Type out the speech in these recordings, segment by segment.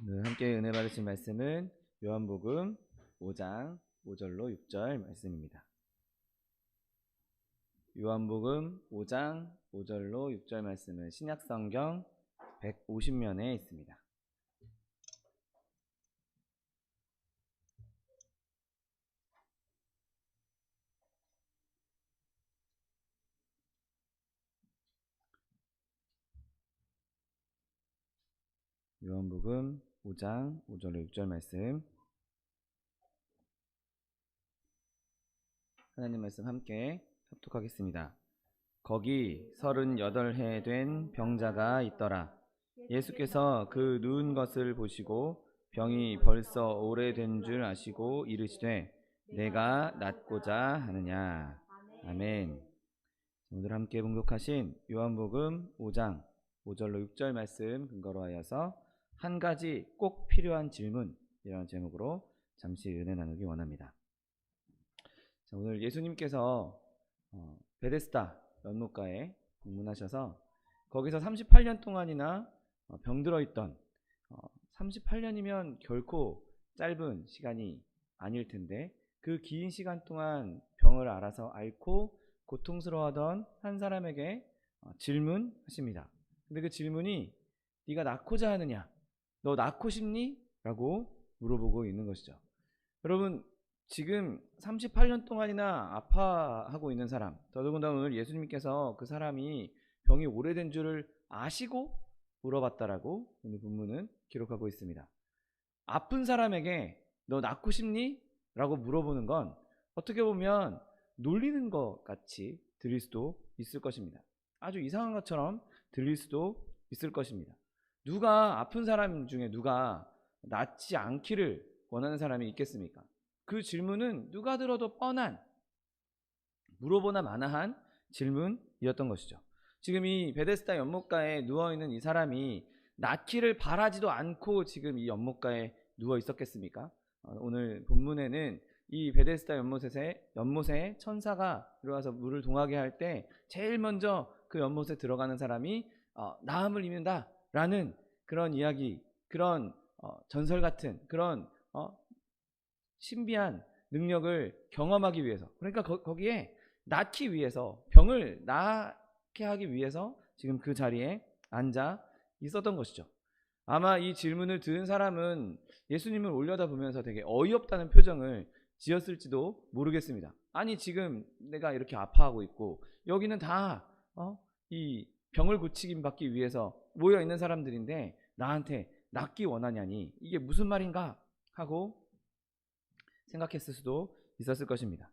오늘 함께 은혜 받으신 말씀은 요한복음 5장 5절로 6절 말씀입니다. 요한복음 5장 5절로 6절 말씀은 신약성경 150면에 있습니다. 요한복음 5장 5절로 6절 말씀, 하나님 말씀 함께 합독하겠습니다. 거기 38해 된 병자가 있더라. 예수께서 그 누운 것을 보시고 병이 벌써 오래된 줄 아시고 이르시되 내가 낫고자 하느냐. 아멘. 오늘 함께 봉독하신 요한복음 5장 5절로 6절 말씀 근거로 하여서 한 가지 꼭 필요한 질문, 이런 제목으로 잠시 은혜 나누기 원합니다. 자, 오늘 예수님께서 베데스다 연못가에 방문하셔서 거기서 38년 동안이나 병들어 있던, 38년이면 결코 짧은 시간이 아닐 텐데 그 긴 시간 동안 병을 앓고 고통스러워하던 한 사람에게 질문하십니다. 근데 그 질문이 네가 낳고자 하느냐, 너 낳고 싶니? 라고 물어보고 있는 것이죠. 여러분, 지금 38년 동안이나 아파하고 있는 사람, 더더군다나 오늘 예수님께서 그 사람이 병이 오래된 줄을 아시고 물어봤다라고 오늘 본문은 기록하고 있습니다. 아픈 사람에게 너 낳고 싶니? 라고 물어보는 건 어떻게 보면 놀리는 것 같이 들릴 수도 있을 것입니다. 아주 이상한 것처럼 들릴 수도 있을 것입니다. 누가 아픈 사람 중에 누가 낫지 않기를 원하는 사람이 있겠습니까? 그 질문은 누가 들어도 뻔한, 물어보나 마나한 질문이었던 것이죠. 지금 이 베데스다 연못가에 누워있는 이 사람이 낫기를 바라지도 않고 지금 이 연못가에 누워 있었겠습니까? 오늘 본문에는 이 베데스다 연못에 천사가 들어와서 물을 동하게 할 때 제일 먼저 그 연못에 들어가는 사람이 나음을 입는다 라는 그런 이야기, 그런 전설 같은 그런 신비한 능력을 경험하기 위해서, 그러니까 거기에 낫기 위해서, 병을 낫게 하기 위해서 지금 그 자리에 앉아 있었던 것이죠. 아마 이 질문을 들은 사람은 예수님을 올려다보면서 되게 어이없다는 표정을 지었을지도 모르겠습니다. 아니, 지금 내가 이렇게 아파하고 있고 여기는 다 이 병을 고치긴 받기 위해서 모여 있는 사람들인데 나한테 낫기 원하냐니, 이게 무슨 말인가 하고 생각했을 수도 있었을 것입니다.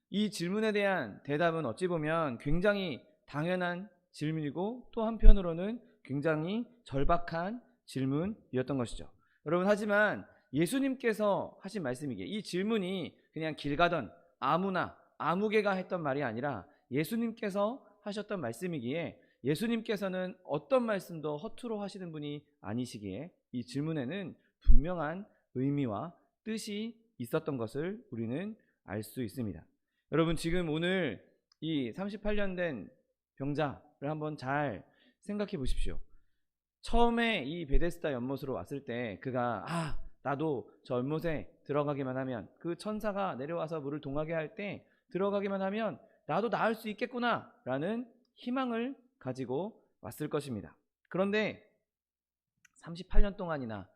이 질문에 대한 대답은 어찌 보면 굉장히 당연한 질문이고 또 한편으로는 굉장히 절박한 질문이었던 것이죠. 여러분, 하지만 예수님께서 하신 말씀이기에 이 질문이 그냥 길 가던 아무나 아무개가 했던 말이 아니라 예수님께서 하셨던 말씀이기에 예수님께서는 어떤 말씀도 허투루 하시는 분이 아니시기에 이 질문에는 분명한 의미와 뜻이 있었던 것을 우리는 알 수 있습니다. 여러분, 지금 오늘 이 38년 된 병자를 한번 잘 생각해 보십시오. 처음에 이 베데스다 연못으로 왔을 때 그가 나도 저 연못에 들어가기만 하면, 그 천사가 내려와서 물을 동하게 할 때 들어가기만 하면 나도 나을 수 있겠구나 라는 희망을 가지고 왔을 것입니다. 그런데 38년 동안이나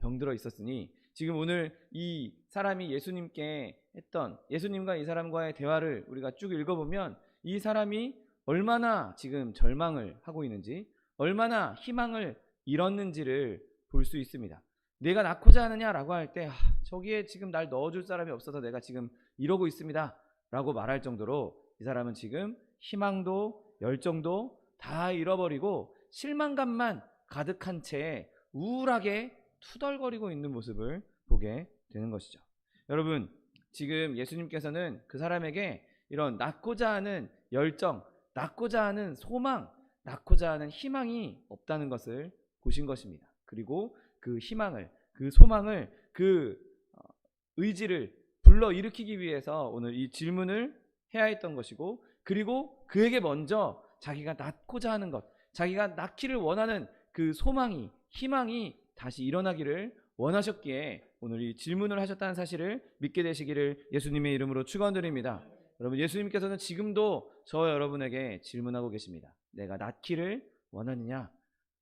병들어 있었으니 지금 오늘 이 사람이 예수님께 했던, 예수님과 이 사람과의 대화를 우리가 쭉 읽어보면 이 사람이 얼마나 지금 절망을 하고 있는지, 얼마나 희망을 잃었는지를 볼 수 있습니다. 내가 낳고자 하느냐라고 할 때 저기에 지금 날 넣어줄 사람이 없어서 내가 지금 이러고 있습니다 라고 말할 정도로 이 사람은 지금 희망도 열정도 다 잃어버리고 실망감만 가득한 채 우울하게 투덜거리고 있는 모습을 보게 되는 것이죠. 여러분, 지금 예수님께서는 그 사람에게 이런 낳고자 하는 열정, 낳고자 하는 소망, 낳고자 하는 희망이 없다는 것을 보신 것입니다. 그리고 그 희망을, 그 소망을, 그 의지를 불러일으키기 위해서 오늘 이 질문을 해야 했던 것이고, 그리고 그에게 먼저 자기가 낳고자 하는 것, 자기가 낳기를 원하는 그 소망이, 희망이 다시 일어나기를 원하셨기에 오늘 이 질문을 하셨다는 사실을 믿게 되시기를 예수님의 이름으로 축원드립니다. 여러분, 예수님께서는 지금도 저와 여러분에게 질문하고 계십니다. 내가 낫기를 원하느냐?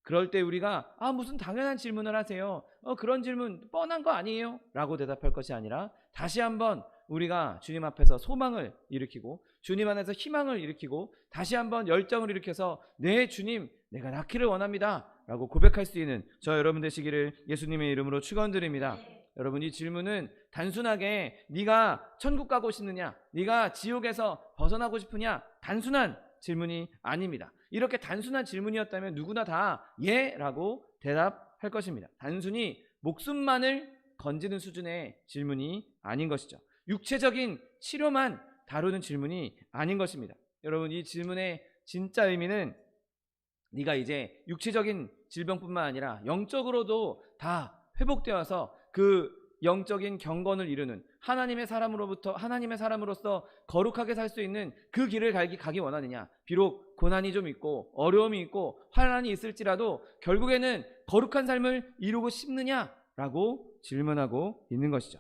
그럴 때 우리가 무슨 당연한 질문을 하세요. 그런 질문 뻔한 거 아니에요? 라고 대답할 것이 아니라 다시 한번 우리가 주님 앞에서 소망을 일으키고 주님 안에서 희망을 일으키고 다시 한번 열정을 일으켜서 네 주님, 내가 낫기를 원합니다 라고 고백할 수 있는 저 여러분 되시기를 예수님의 이름으로 축원드립니다. 여러분, 이 질문은 단순하게 네가 천국 가고 싶느냐, 네가 지옥에서 벗어나고 싶으냐, 단순한 질문이 아닙니다. 이렇게 단순한 질문이었다면 누구나 다 예라고 대답할 것입니다. 단순히 목숨만을 건지는 수준의 질문이 아닌 것이죠. 육체적인 치료만 다루는 질문이 아닌 것입니다. 여러분, 이 질문의 진짜 의미는 네가 이제 육체적인 질병뿐만 아니라 영적으로도 다 회복되어서 그 영적인 경건을 이루는 하나님의 사람으로서 거룩하게 살 수 있는 그 길을 가기 원하느냐. 비록 고난이 좀 있고 어려움이 있고 환난이 있을지라도 결국에는 거룩한 삶을 이루고 싶느냐라고 질문하고 있는 것이죠.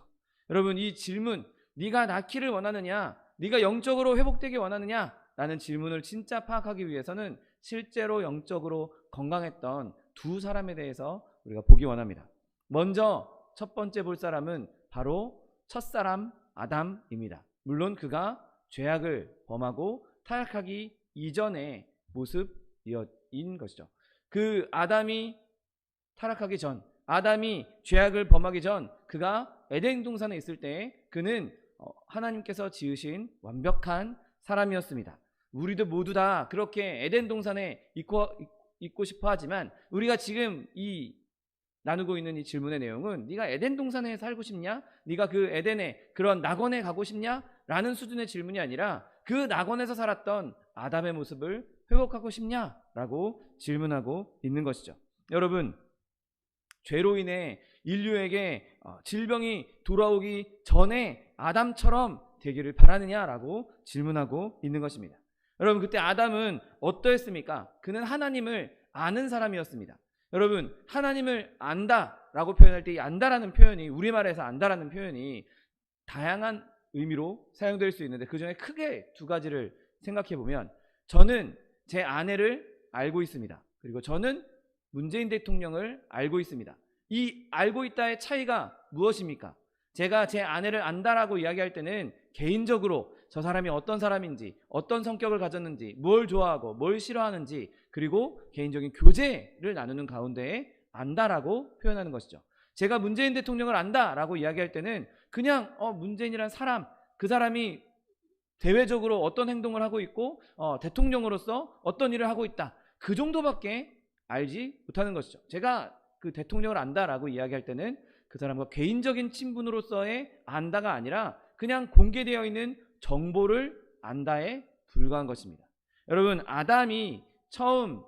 여러분, 이 질문, 네가 낫기를 원하느냐, 네가 영적으로 회복되기 원하느냐 라는 질문을 진짜 파악하기 위해서는 실제로 영적으로 건강했던 두 사람에 대해서 우리가 보기 원합니다. 먼저 첫 번째 볼 사람은 바로 첫사람 아담입니다. 물론 그가 죄악을 범하고 타락하기 이전의 모습인 것이죠. 그 아담이 타락하기 전, 아담이 죄악을 범하기 전, 그가 에덴 동산에 있을 때 그는 하나님께서 지으신 완벽한 사람이었습니다. 우리도 모두 다 그렇게 에덴 동산에 있고 싶어 하지만 우리가 지금 나누고 있는 이 질문의 내용은 네가 에덴 동산에 살고 싶냐? 네가 그 에덴의 그런 낙원에 가고 싶냐? 라는 수준의 질문이 아니라 그 낙원에서 살았던 아담의 모습을 회복하고 싶냐? 라고 질문하고 있는 것이죠. 여러분, 죄로 인해 인류에게 질병이 돌아오기 전에 아담처럼 되기를 바라느냐라고 질문하고 있는 것입니다. 여러분, 그때 아담은 어떠했습니까? 그는 하나님을 아는 사람이었습니다. 여러분, 하나님을 안다라고 표현할 때 이 안다라는 표현이, 우리말에서 안다라는 표현이 다양한 의미로 사용될 수 있는데 그 중에 크게 두 가지를 생각해 보면, 저는 제 아내를 알고 있습니다. 그리고 저는 문재인 대통령을 알고 있습니다. 이 알고 있다의 차이가 무엇입니까? 제가 제 아내를 안다라고 이야기할 때는 개인적으로 저 사람이 어떤 사람인지, 어떤 성격을 가졌는지, 뭘 좋아하고 뭘 싫어하는지, 그리고 개인적인 교제를 나누는 가운데에 안다라고 표현하는 것이죠. 제가 문재인 대통령을 안다라고 이야기할 때는 그냥 문재인이란 사람, 그 사람이 대외적으로 어떤 행동을 하고 있고 대통령으로서 어떤 일을 하고 있다, 그 정도밖에 알지 못하는 것이죠. 제가 그 대통령을 안다라고 이야기할 때는 그 사람과 개인적인 친분으로서의 안다가 아니라 그냥 공개되어 있는 정보를 안다에 불과한 것입니다. 여러분, 아담이 처음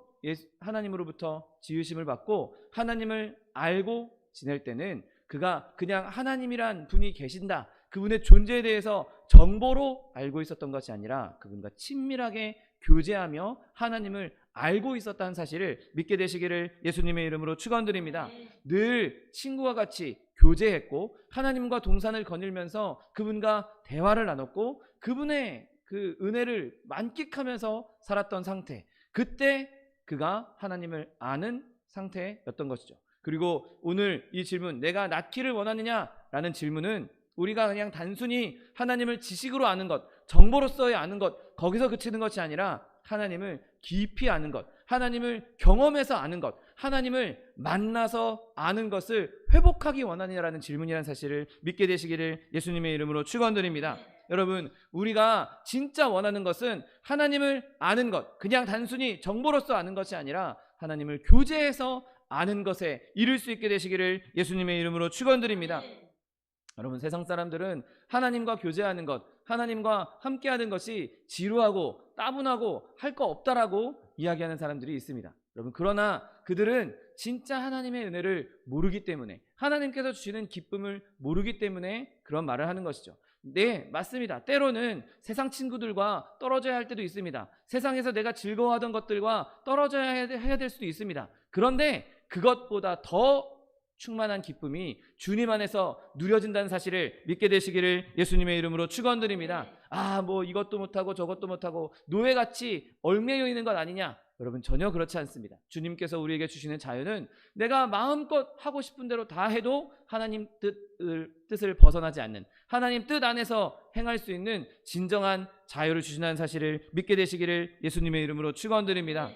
하나님으로부터 지으심을 받고 하나님을 알고 지낼 때는 그가 그냥 하나님이란 분이 계신다, 그분의 존재에 대해서 정보로 알고 있었던 것이 아니라 그분과 친밀하게 교제하며 하나님을 알고 있었다는 사실을 믿게 되시기를 예수님의 이름으로 축원드립니다. 늘 친구와 같이 교제했고 하나님과 동산을 거닐면서 그분과 대화를 나눴고 그분의 그 은혜를 만끽하면서 살았던 상태, 그때 그가 하나님을 아는 상태였던 것이죠. 그리고 오늘 이 질문, 내가 낫기를 원하느냐라는 질문은 우리가 그냥 단순히 하나님을 지식으로 아는 것, 정보로서의 아는 것, 거기서 그치는 것이 아니라 하나님을 깊이 아는 것, 하나님을 경험해서 아는 것, 하나님을 만나서 아는 것을 회복하기 원하느냐라는 질문이라는 사실을 믿게 되시기를 예수님의 이름으로 축원드립니다. 여러분, 우리가 진짜 원하는 것은 하나님을 아는 것, 그냥 단순히 정보로서 아는 것이 아니라 하나님을 교제해서 아는 것에 이룰 수 있게 되시기를 예수님의 이름으로 축원드립니다. 여러분, 세상 사람들은 하나님과 교제하는 것, 하나님과 함께하는 것이 지루하고 따분하고 할 거 없다라고 이야기하는 사람들이 있습니다. 여러분, 그러나 그들은 진짜 하나님의 은혜를 모르기 때문에, 하나님께서 주시는 기쁨을 모르기 때문에 그런 말을 하는 것이죠. 네, 맞습니다. 때로는 세상 친구들과 떨어져야 할 때도 있습니다. 세상에서 내가 즐거워하던 것들과 떨어져야 해야 될 수도 있습니다. 그런데 그것보다 더 충만한 기쁨이 주님 안에서 누려진다는 사실을 믿게 되시기를 예수님의 이름으로 축원드립니다. 뭐 이것도 못하고 저것도 못하고 노예같이 얽매여 있는 것 아니냐? 여러분, 전혀 그렇지 않습니다. 주님께서 우리에게 주시는 자유는 내가 마음껏 하고 싶은 대로 다 해도 하나님 뜻을 벗어나지 않는, 하나님 뜻 안에서 행할 수 있는 진정한 자유를 주신다는 사실을 믿게 되시기를 예수님의 이름으로 축원드립니다.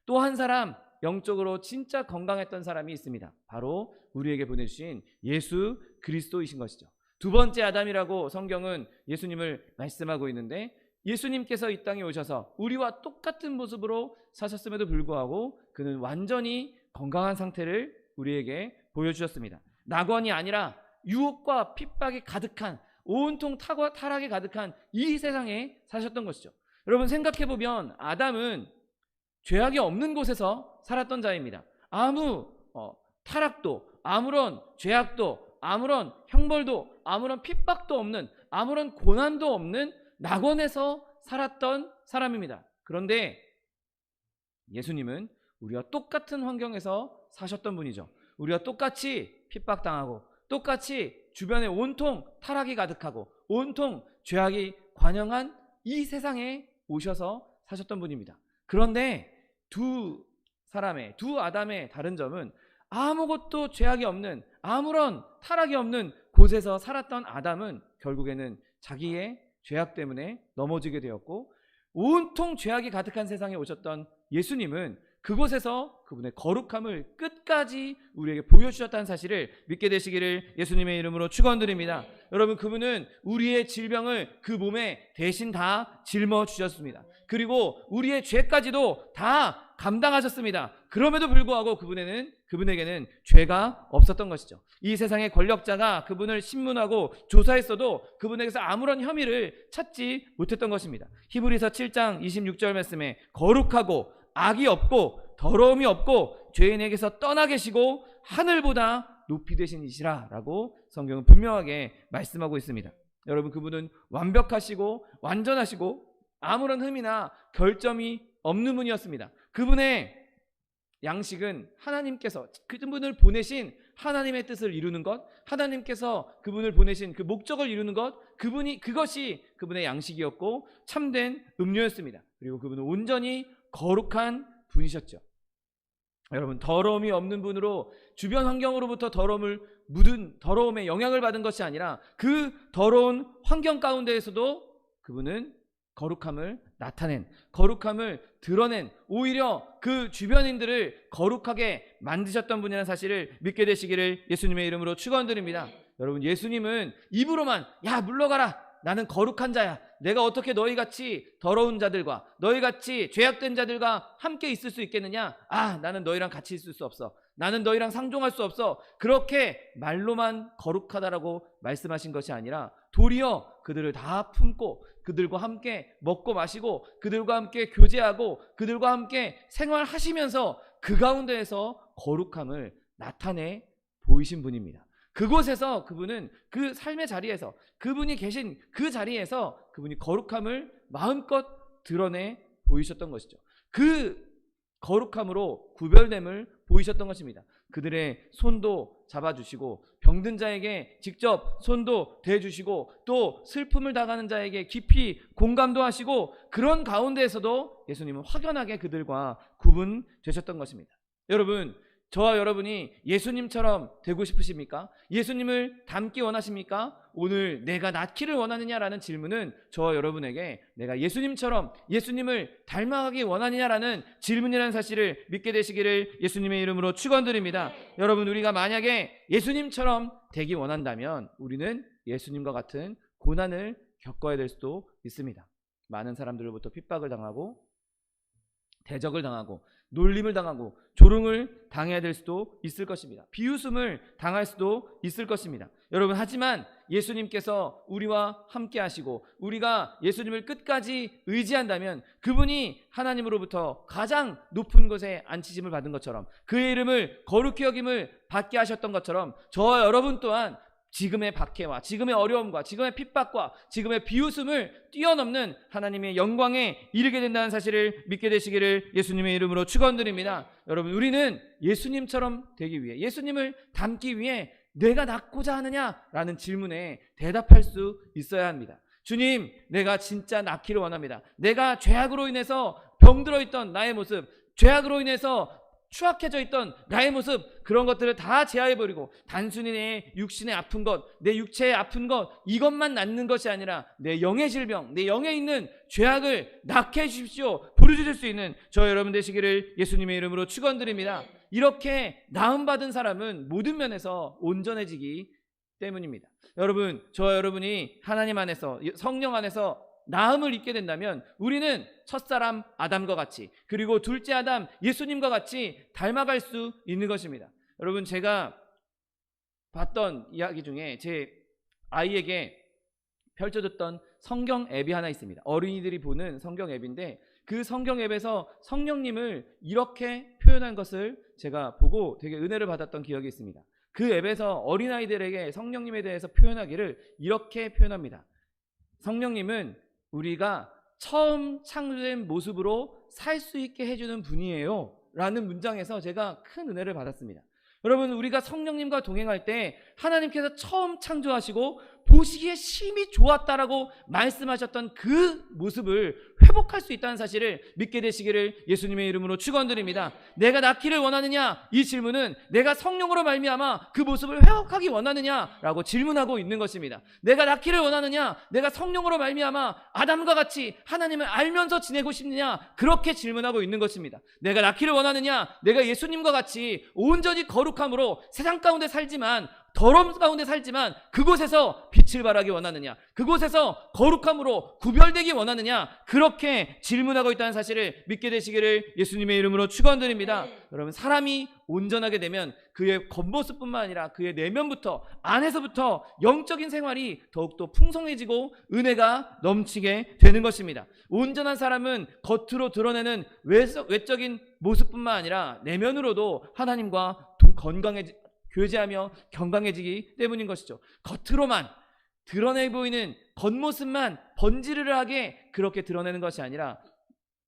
또 한 사람, 영적으로 진짜 건강했던 사람이 있습니다. 바로 우리에게 보내주신 예수 그리스도이신 것이죠. 두 번째 아담이라고 성경은 예수님을 말씀하고 있는데, 예수님께서 이 땅에 오셔서 우리와 똑같은 모습으로 사셨음에도 불구하고 그는 완전히 건강한 상태를 우리에게 보여주셨습니다. 낙원이 아니라 유혹과 핍박이 가득한, 온통 타락이 가득한 이 세상에 사셨던 것이죠. 여러분, 생각해보면 아담은 죄악이 없는 곳에서 살았던 자입니다. 아무 타락도, 아무런 죄악도, 아무런 형벌도, 아무런 핍박도 없는, 아무런 고난도 없는 낙원에서 살았던 사람입니다. 그런데 예수님은 우리와 똑같은 환경에서 사셨던 분이죠. 우리와 똑같이 핍박당하고, 똑같이 주변에 온통 타락이 가득하고 온통 죄악이 관영한 이 세상에 오셔서 사셨던 분입니다. 그런데 두 아담의 다른 점은 아무것도 죄악이 없는, 아무런 타락이 없는 곳에서 살았던 아담은 결국에는 자기의 죄악 때문에 넘어지게 되었고, 온통 죄악이 가득한 세상에 오셨던 예수님은 그곳에서 그분의 거룩함을 끝까지 우리에게 보여주셨다는 사실을 믿게 되시기를 예수님의 이름으로 축원드립니다. 여러분, 그분은 우리의 질병을 그 몸에 대신 다 짊어주셨습니다. 그리고 우리의 죄까지도 다 감당하셨습니다. 그럼에도 불구하고 그분에게는 죄가 없었던 것이죠. 이 세상의 권력자가 그분을 신문하고 조사했어도 그분에게서 아무런 혐의를 찾지 못했던 것입니다. 히브리서 7장 26절 말씀에 거룩하고 악이 없고 더러움이 없고 죄인에게서 떠나 계시고 하늘보다 높이 되신 이시라 라고 성경은 분명하게 말씀하고 있습니다. 여러분, 그분은 완벽하시고 완전하시고 아무런 흠이나 결점이 없는 분이었습니다. 그분의 양식은 하나님께서 그분을 보내신 하나님의 뜻을 이루는 것, 하나님께서 그분을 보내신 그 목적을 이루는 것, 그것이 그분의 양식이었고 참된 음료였습니다. 그리고 그분은 온전히 거룩한 분이셨죠. 여러분, 더러움이 없는 분으로 주변 환경으로부터 더러움의 영향을 받은 것이 아니라 그 더러운 환경 가운데에서도 그분은 거룩함을 나타낸, 거룩함을 드러낸, 오히려 그 주변인들을 거룩하게 만드셨던 분이라는 사실을 믿게 되시기를 예수님의 이름으로 축원드립니다. 여러분, 예수님은 입으로만 야 물러가라, 나는 거룩한 자야, 내가 어떻게 너희같이 더러운 자들과 너희같이 죄악된 자들과 함께 있을 수 있겠느냐, 나는 너희랑 같이 있을 수 없어, 나는 너희랑 상종할 수 없어, 그렇게 말로만 거룩하다라고 말씀하신 것이 아니라 도리어 그들을 다 품고 그들과 함께 먹고 마시고 그들과 함께 교제하고 그들과 함께 생활하시면서 그 가운데에서 거룩함을 나타내 보이신 분입니다. 그곳에서 그분은 그 삶의 자리에서, 그분이 계신 그 자리에서 그분이 거룩함을 마음껏 드러내 보이셨던 것이죠. 그 거룩함으로 구별됨을 보이셨던 것입니다. 그들의 손도 잡아주시고 병든 자에게 직접 손도 대주시고 또 슬픔을 당하는 자에게 깊이 공감도 하시고, 그런 가운데에서도 예수님은 확연하게 그들과 구분되셨던 것입니다. 여러분, 저와 여러분이 예수님처럼 되고 싶으십니까? 예수님을 닮기 원하십니까? 오늘 내가 낫기를 원하느냐라는 질문은 저와 여러분에게 내가 예수님처럼 예수님을 닮아가기 원하느냐라는 질문이라는 사실을 믿게 되시기를 예수님의 이름으로 축원드립니다. 여러분, 우리가 만약에 예수님처럼 되기 원한다면 우리는 예수님과 같은 고난을 겪어야 될 수도 있습니다. 많은 사람들로부터 핍박을 당하고 대적을 당하고 놀림을 당하고 조롱을 당해야 될 수도 있을 것입니다. 비웃음을 당할 수도 있을 것입니다. 여러분, 하지만 예수님께서 우리와 함께 하시고 우리가 예수님을 끝까지 의지한다면 그분이 하나님으로부터 가장 높은 곳에 앉히심을 받은 것처럼, 그의 이름을 거룩히 여김을 받게 하셨던 것처럼 저와 여러분 또한 지금의 박해와 지금의 어려움과 지금의 핍박과 지금의 비웃음을 뛰어넘는 하나님의 영광에 이르게 된다는 사실을 믿게 되시기를 예수님의 이름으로 축원드립니다. 여러분, 우리는 예수님처럼 되기 위해, 예수님을 닮기 위해 내가 낫고자 하느냐라는 질문에 대답할 수 있어야 합니다. 주님, 내가 진짜 낫기를 원합니다. 내가 죄악으로 인해서 병들어 있던 나의 모습, 죄악으로 인해서 추악해져 있던 나의 모습, 그런 것들을 다 제하해버리고 단순히 내 육신의 아픈 것, 내 육체의 아픈 것, 이것만 낫는 것이 아니라 내 영의 질병, 내 영에 있는 죄악을 낫게 해주십시오, 부르짖을 수 있는 저 여러분 되시기를 예수님의 이름으로 축원드립니다. 이렇게 나음받은 사람은 모든 면에서 온전해지기 때문입니다. 여러분, 저와 여러분이 하나님 안에서, 성령 안에서 나음을 입게 된다면 우리는 첫사람 아담과 같이, 그리고 둘째 아담 예수님과 같이 닮아갈 수 있는 것입니다. 여러분, 제가 봤던 이야기 중에 제 아이에게 펼쳐졌던 성경 앱이 하나 있습니다. 어린이들이 보는 성경 앱인데 그 성경 앱에서 성령님을 이렇게 표현한 것을 제가 보고 되게 은혜를 받았던 기억이 있습니다. 그 앱에서 어린아이들에게 성령님에 대해서 표현하기를 이렇게 표현합니다. 성령님은 우리가 처음 창조된 모습으로 살 수 있게 해주는 분이에요 라는 문장에서 제가 큰 은혜를 받았습니다. 여러분, 우리가 성령님과 동행할 때 하나님께서 처음 창조하시고 보시기에 심히 좋았다라고 말씀하셨던 그 모습을 회복할 수 있다는 사실을 믿게 되시기를 예수님의 이름으로 축원드립니다. 내가 낫기를 원하느냐? 이 질문은 내가 성령으로 말미암아 그 모습을 회복하기 원하느냐라고 질문하고 있는 것입니다. 내가 낫기를 원하느냐? 내가 성령으로 말미암아 아담과 같이 하나님을 알면서 지내고 싶느냐? 그렇게 질문하고 있는 것입니다. 내가 낫기를 원하느냐? 내가 예수님과 같이 온전히 거룩함으로 세상 가운데 살지만, 더러움 가운데 살지만 그곳에서 빛을 발하기 원하느냐? 그곳에서 거룩함으로 구별되기 원하느냐? 그렇게 질문하고 있다는 사실을 믿게 되시기를 예수님의 이름으로 축원드립니다. 여러분, 사람이 온전하게 되면 그의 겉모습뿐만 아니라 그의 내면부터, 안에서부터 영적인 생활이 더욱더 풍성해지고 은혜가 넘치게 되는 것입니다. 온전한 사람은 겉으로 드러내는 외적인 모습뿐만 아니라 내면으로도 하나님과 교제하며 건강해지기 때문인 것이죠. 겉으로만 드러내 보이는 겉모습만 번지르르하게 그렇게 드러내는 것이 아니라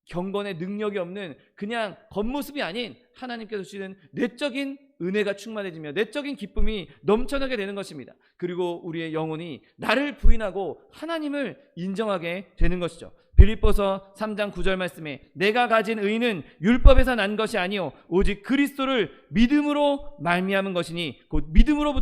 경건의 능력이 없는 그냥 겉모습이 아닌 하나님께서 주시는 내적인 은혜가 충만해지며 내적인 기쁨이 넘쳐나게 되는 것입니다. 그리고 우리의 영혼이 나를 부인하고 하나님을 인정하게 되는 것이죠. 빌립보서 3장 9절 말씀에 내가 가진 의는 율법에서 난 것이 아니요 오직 그리스도를 믿음으로 말미암은 것이니 곧 믿음으로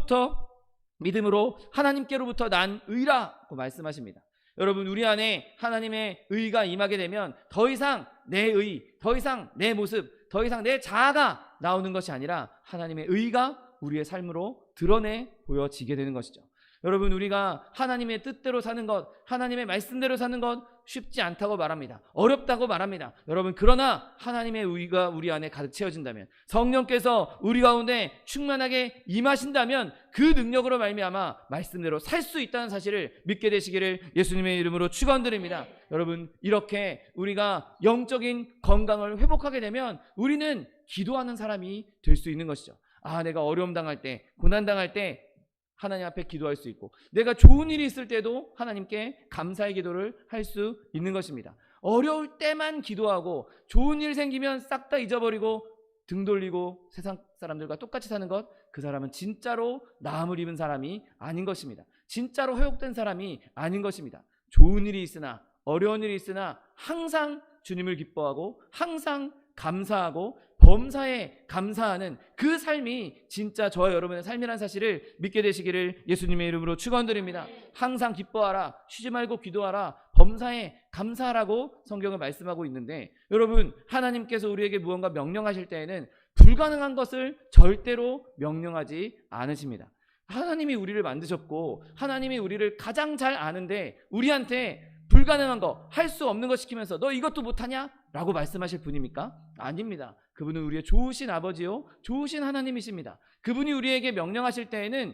하나님께로부터 난 의라고 말씀하십니다. 여러분, 우리 안에 하나님의 의가 임하게 되면 더 이상 내 의, 더 이상 내 모습, 더 이상 내 자아가 나오는 것이 아니라 하나님의 의가 우리의 삶으로 드러내 보여지게 되는 것이죠. 여러분, 우리가 하나님의 뜻대로 사는 것, 하나님의 말씀대로 사는 것 쉽지 않다고 말합니다. 어렵다고 말합니다. 여러분, 그러나 하나님의 의가 우리 안에 가득 채워진다면, 성령께서 우리 가운데 충만하게 임하신다면 그 능력으로 말미암아 말씀대로 살 수 있다는 사실을 믿게 되시기를 예수님의 이름으로 축원드립니다. 여러분, 이렇게 우리가 영적인 건강을 회복하게 되면 우리는 기도하는 사람이 될 수 있는 것이죠. 내가 어려움 당할 때, 고난 당할 때 하나님 앞에 기도할 수 있고, 내가 좋은 일이 있을 때도 하나님께 감사의 기도를 할 수 있는 것입니다. 어려울 때만 기도하고 좋은 일 생기면 싹 다 잊어버리고 등 돌리고 세상 사람들과 똑같이 사는 것, 그 사람은 진짜로 나음을 입은 사람이 아닌 것입니다. 진짜로 회복된 사람이 아닌 것입니다. 좋은 일이 있으나, 어려운 일이 있으나 항상 주님을 기뻐하고 항상 감사하고 범사에 감사하는 그 삶이 진짜 저와 여러분의 삶이라는 사실을 믿게 되시기를 예수님의 이름으로 축원드립니다. 항상 기뻐하라, 쉬지 말고 기도하라, 범사에 감사하라고 성경을 말씀하고 있는데, 여러분, 하나님께서 우리에게 무언가 명령하실 때에는 불가능한 것을 절대로 명령하지 않으십니다. 하나님이 우리를 만드셨고 하나님이 우리를 가장 잘 아는데 우리한테 불가능한 거, 할 수 없는 거 시키면서 너 이것도 못하냐? 라고 말씀하실 분입니까? 아닙니다. 그분은 우리의 좋으신 아버지요, 좋으신 하나님이십니다. 그분이 우리에게 명령하실 때에는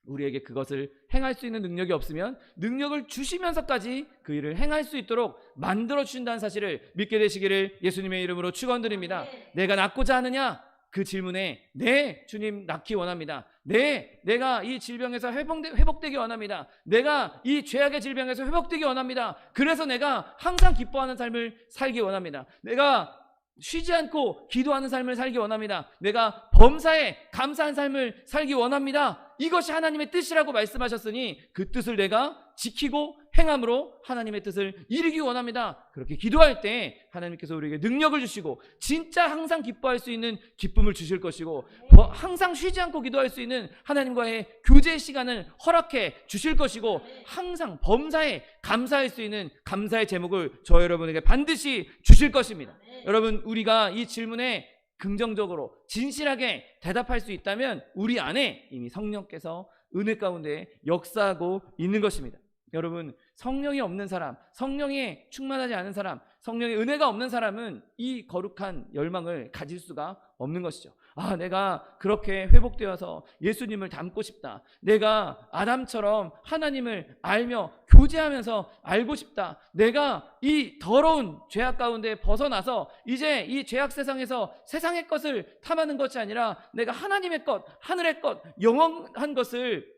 우리에게 그것을 행할 수 있는 능력이 없으면 능력을 주시면서까지 그 일을 행할 수 있도록 만들어 주신다는 사실을 믿게 되시기를 예수님의 이름으로 축원드립니다. 내가 낫고자 하느냐? 그 질문에 네 주님 낳기 원합니다. 네 내가 이 질병에서 회복되기 원합니다. 내가 이 죄악의 질병에서 회복되기 원합니다. 그래서 내가 항상 기뻐하는 삶을 살기 원합니다. 내가 쉬지 않고 기도하는 삶을 살기 원합니다. 내가 범사에 감사한 삶을 살기 원합니다. 이것이 하나님의 뜻이라고 말씀하셨으니 그 뜻을 내가 지키고 행함으로 하나님의 뜻을 이루기 원합니다. 그렇게 기도할 때 하나님께서 우리에게 능력을 주시고 진짜 항상 기뻐할 수 있는 기쁨을 주실 것이고 항상 쉬지 않고 기도할 수 있는 하나님과의 교제 시간을 허락해 주실 것이고 항상 범사에 감사할 수 있는 감사의 제목을 저 여러분에게 반드시 주실 것입니다. 여러분, 우리가 이 질문에 긍정적으로 진실하게 대답할 수 있다면 우리 안에 이미 성령께서 은혜 가운데 역사하고 있는 것입니다. 여러분, 성령이 없는 사람, 성령에 충만하지 않은 사람, 성령의 은혜가 없는 사람은 이 거룩한 열망을 가질 수가 없는 것이죠. 내가 그렇게 회복되어서 예수님을 닮고 싶다. 내가 아담처럼 하나님을 알며 교제하면서 알고 싶다. 내가 이 더러운 죄악 가운데 벗어나서 이제 이 죄악 세상에서 세상의 것을 탐하는 것이 아니라 내가 하나님의 것, 하늘의 것, 영원한 것을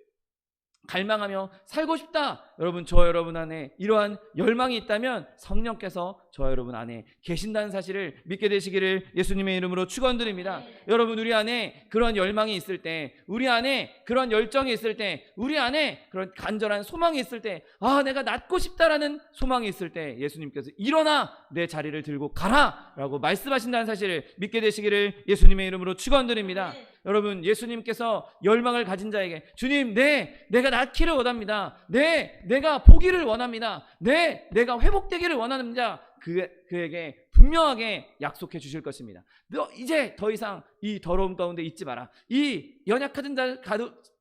갈망하며 살고 싶다. 여러분, 저 여러분 안에 이러한 열망이 있다면 성령께서 저 여러분 안에 계신다는 사실을 믿게 되시기를 예수님의 이름으로 축원드립니다. 여러분, 우리 안에 그런 열망이 있을 때, 우리 안에 그런 열정이 있을 때, 우리 안에 그런 간절한 소망이 있을 때, 내가 낫고 싶다라는 소망이 있을 때 예수님께서 일어나 내 자리를 들고 가라 라고 말씀하신다는 사실을 믿게 되시기를 예수님의 이름으로 축원드립니다. 여러분, 예수님께서 열망을 가진 자에게 주님, 내가 낫기를 원합니다. 내가 보기를 원합니다. 내가 회복되기를 원하는 자, 그에게 분명하게 약속해 주실 것입니다. 너 이제 더 이상 이 더러움 가운데 있지 마라. 이 연약한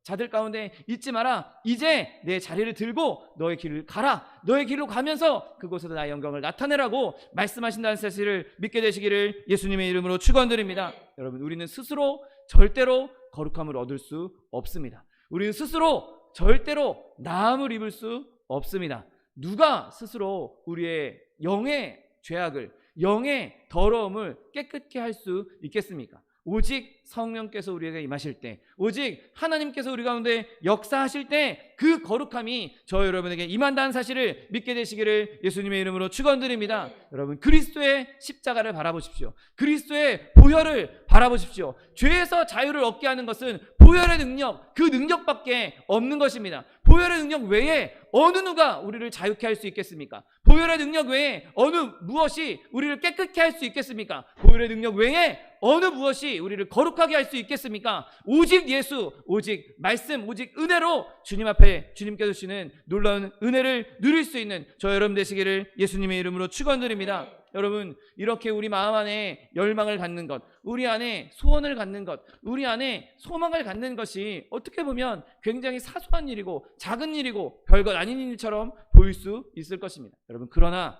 자들 가운데 있지 마라. 이제 내 자리를 들고 너의 길을 가라. 너의 길로 가면서 그곳에서 나의 영광을 나타내라고 말씀하신다는 사실을 믿게 되시기를 예수님의 이름으로 축원드립니다. 여러분, 우리는 스스로 절대로 거룩함을 얻을 수 없습니다. 우리는 스스로 절대로 나음을 입을 수 없습니다. 누가 스스로 우리의 영의 죄악을, 영의 더러움을 깨끗게 할 수 있겠습니까? 오직 성령께서 우리에게 임하실 때, 오직 하나님께서 우리 가운데 역사하실 때 그 거룩함이 저 여러분에게 임한다는 사실을 믿게 되시기를 예수님의 이름으로 축원드립니다. 여러분, 그리스도의 십자가를 바라보십시오. 그리스도의 보혈을 바라보십시오. 죄에서 자유를 얻게 하는 것은 보혈의 능력, 그 능력밖에 없는 것입니다. 보혈의 능력 외에 어느 누가 우리를 자유케 할 수 있겠습니까? 보혈의 능력 외에 어느 무엇이 우리를 깨끗게 할 수 있겠습니까? 보혈의 능력 외에 어느 무엇이 우리를 거룩하게 할 수 있겠습니까? 오직 예수, 오직 말씀, 오직 은혜로 주님 앞에 주님께서 주시는 놀라운 은혜를 누릴 수 있는 저 여러분 되시기를 예수님의 이름으로 축원드립니다. 여러분, 이렇게 우리 마음 안에 열망을 갖는 것, 우리 안에 소원을 갖는 것, 우리 안에 소망을 갖는 것이 어떻게 보면 굉장히 사소한 일이고 작은 일이고 별것 아닌 일처럼 보일 수 있을 것입니다. 여러분, 그러나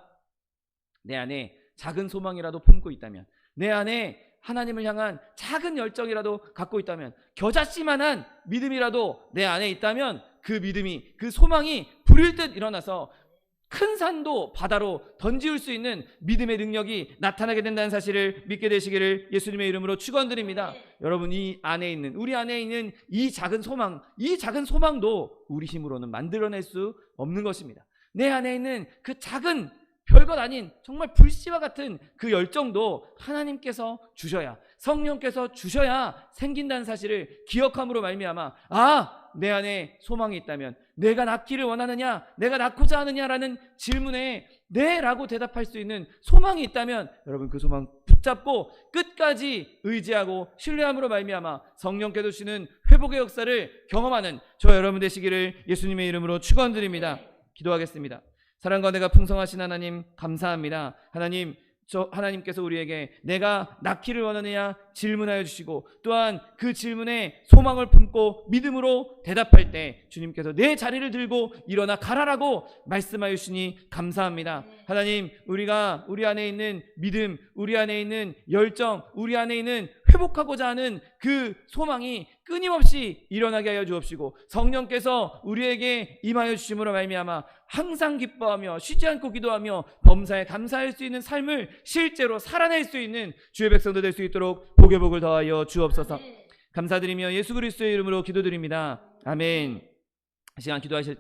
내 안에 작은 소망이라도 품고 있다면, 내 안에 하나님을 향한 작은 열정이라도 갖고 있다면, 겨자씨만한 믿음이라도 내 안에 있다면 그 믿음이, 그 소망이 불일 듯 일어나서 큰 산도 바다로 던지울 수 있는 믿음의 능력이 나타나게 된다는 사실을 믿게 되시기를 예수님의 이름으로 축원드립니다. 여러분, 이 안에 있는, 우리 안에 있는 이 작은 소망, 이 작은 소망도 우리 힘으로는 만들어낼 수 없는 것입니다. 내 안에 있는 그 작은 별것 아닌 정말 불씨와 같은 그 열정도 하나님께서 주셔야, 성령께서 주셔야 생긴다는 사실을 기억함으로 말미암아 내 안에 소망이 있다면, 내가 낫기를 원하느냐, 내가 낫고자 하느냐라는 질문에 네라고 대답할 수 있는 소망이 있다면 여러분, 그 소망 붙잡고 끝까지 의지하고 신뢰함으로 말미암아 성령께서 주시는 회복의 역사를 경험하는 저 여러분 되시기를 예수님의 이름으로 축원드립니다. 기도하겠습니다. 사랑과 은혜가 풍성하신 하나님, 감사합니다. 하나님께서 우리에게 내가 낫기를 원하느냐 질문하여 주시고, 또한 그 질문에 소망을 품고 믿음으로 대답할 때 주님께서 내 자리를 들고 일어나 가라라고 말씀하여 주시니 감사합니다. 하나님, 우리가 우리 안에 있는 믿음, 우리 안에 있는 열정, 우리 안에 있는 회복하고자 하는 그 소망이 끊임없이 일어나게 하여 주옵시고, 성령께서 우리에게 임하여 주심으로 말미암아 항상 기뻐하며 쉬지 않고 기도하며 범사에 감사할 수 있는 삶을 실제로 살아낼 수 있는 주의 백성도 될 수 있도록 복의 복을 더하여 주옵소서. 감사드리며 예수 그리스도의 이름으로 기도드립니다. 아멘. 이 시간 기도하실 때